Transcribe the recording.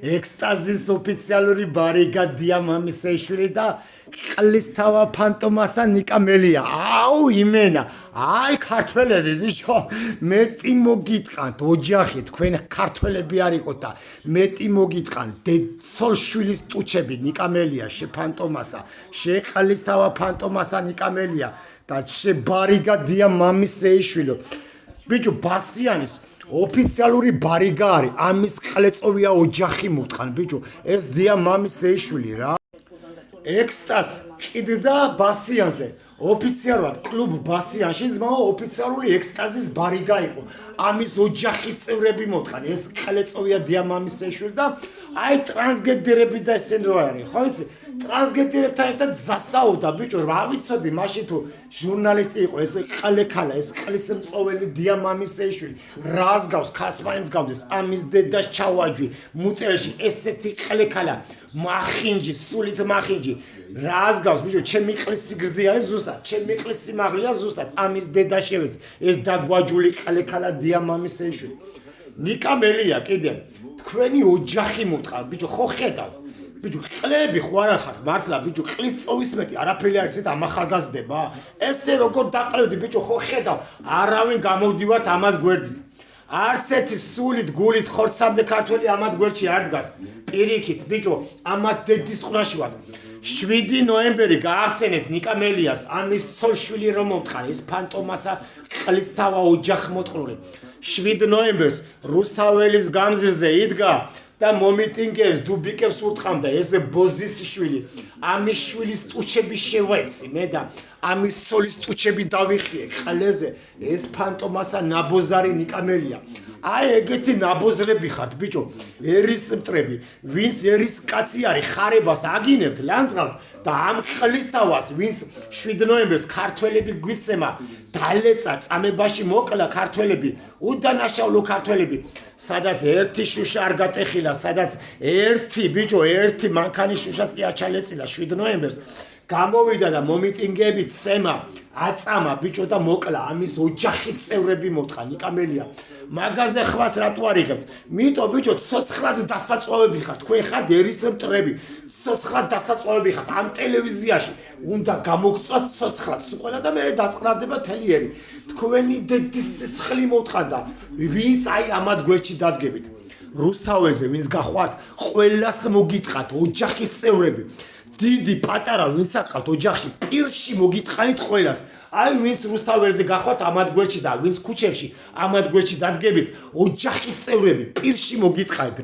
ექსტაზის ოფიციალური ბარიგადია მამისეიშვილი და ყლისთავა ფანტომასა ნიკამელია. აუ იმენა. აი ქართველები ბიჭო, მეტი მოგიტყანთ ოჯახი, თქვენ ქართველები არიყოთ და მეტი მოგიტყანთ. დედსოლშვილის ტუჩები ნიკამელია, შეფანტომასა, შეყლისთავა ფანტომასა ნიკამელია და შებარიგადია მამისეიშვილო. ბიჭო, ბასიანის ოფიციალური ბარიგა არის, ამის ყლეწოვია ოჯახი მოტყან, ბიჭო, ეს დია მამისეიშვილი რა. ექსტას ყიდდა ბასიანზე. ოფიციალურად კლუბ ბასიანში ძმაო ოფიციალური ექსტაზის ბარიგა იყო. ამის ოჯახის წევრები მოტყან, ეს ყლეწოვია დია მამისეიშვილი და აი ტრანსგენდერები და ესენი რო არის, ხო იცი? ტრანსგენდერებთან ერთად ზასაუდა ბიჭო, რა ვიცოდი მაშინ თუ ჟურნალისტი იყო ეს ყლექალა, ეს ყლის მწოველი დია მამისეიშვილი. რას გავს ქასმაინს გავდეს, ამის დედას ჩავაჯვი, მუტერში ესეთი ყლექალა, მახინჯი, სულით მახინჯი. რას გავს ბიჭო, ჩემი ყლის სიგრძე არის ზუსტად, ჩემი ყლის სიმაღლეა ზუსტად, ამის დედა შევეს, ეს დაგვაჯული ყლექალა დია მამისეიშვილი. ნიკამელია კიდე, თქვენი ოჯახი მოტყარ, ბიჭო, ხო ხედავ? ბიჭო, ყლები ხო არა ხართ, მართლა ბიჭო, ყლის წოვის მეტი არაფერი არ იცით ამახალგაზრდება? ესე როგორ დაყლევდი ბიჭო, ხო ხედავ? არავინ გამოვდივართ ამას გვერდით. არც ერთი სულით, გულით, ხორცამდე ქართველი ამათ გვერდში არ დგას. პირიქით, ბიჭო, ამათ დედის ყვრაში ვართ. 7 ნოემბერი გაახსენეთ ნიკამელიას, ამის ცოლშვილი რომ მომთხარ, ეს ფანტომასა ყლისთავა ოჯახ მოტყრული. 7 ნოემბერს რუსთაველის გამზირზე იდგა და მომიტინგებს, დუბიკებს ურტყამდა, ეს ბოზის შვილი. ამის შვილის ტუჩები შევეცი მე და ამის ცოლის ტუჩები დავიხიე ყლეზე. ეს ფანტომასა ნაბოზარი ნიკამელია. აი ეგეთი ნაბოზრები ხართ ბიჭო, ერისმტრები, ვინც ერის კაცი არის, ხარებას აგინებთ, ლანძღავთ და ამ ყლისთავას, ვინც 7 ნოემბერს ქართველები გვიცემა, დალეცა წამებაში მოკლა ქართველები, უდანაშაულო ქართველები, სადაც ერთი შუშა არ გატეხილა, სადაც ერთი ბიჭო, ერთი მანქანის შუშაც კი არ ჩალეცილა 7 ნოემბერს. გამოვიდა და მომიტინგებით ცემა, აწამა ბიჭო და მოკლა, ამის ოჯახის წევრები მოტყა ნიკამელია. მაგაზე ხვას რატო არიღებთ? მიტო ბიჭო, ცოცხლად დასაწვავები ხართ, თქვენ ხართ ერისმტრები, ცოცხლად დასაწვავები ხართ ამ ტელევიზიაში. უნდა გამოგწვათ ცოცხლად, სულ და მე დაწყნარდება თელიერი. თქვენი დედის სისხლი მოტყანდა, ვინც აი ამათ გვერდში დადგებით. რუსთავეზე ვინც გახვართ, ყველას მოგიტყათ ოჯახის წევრები. დიდი პატარა ვინც აყავთ ოჯახში, პირში მოგიტყანით ყველას. აი ვინც რუსთავეზე გახვართ ამათ გვერდში და ვინც ქუჩებში ამათ გვერდში დადგებით, ოჯახის წევრები პირში მოგიტყანით.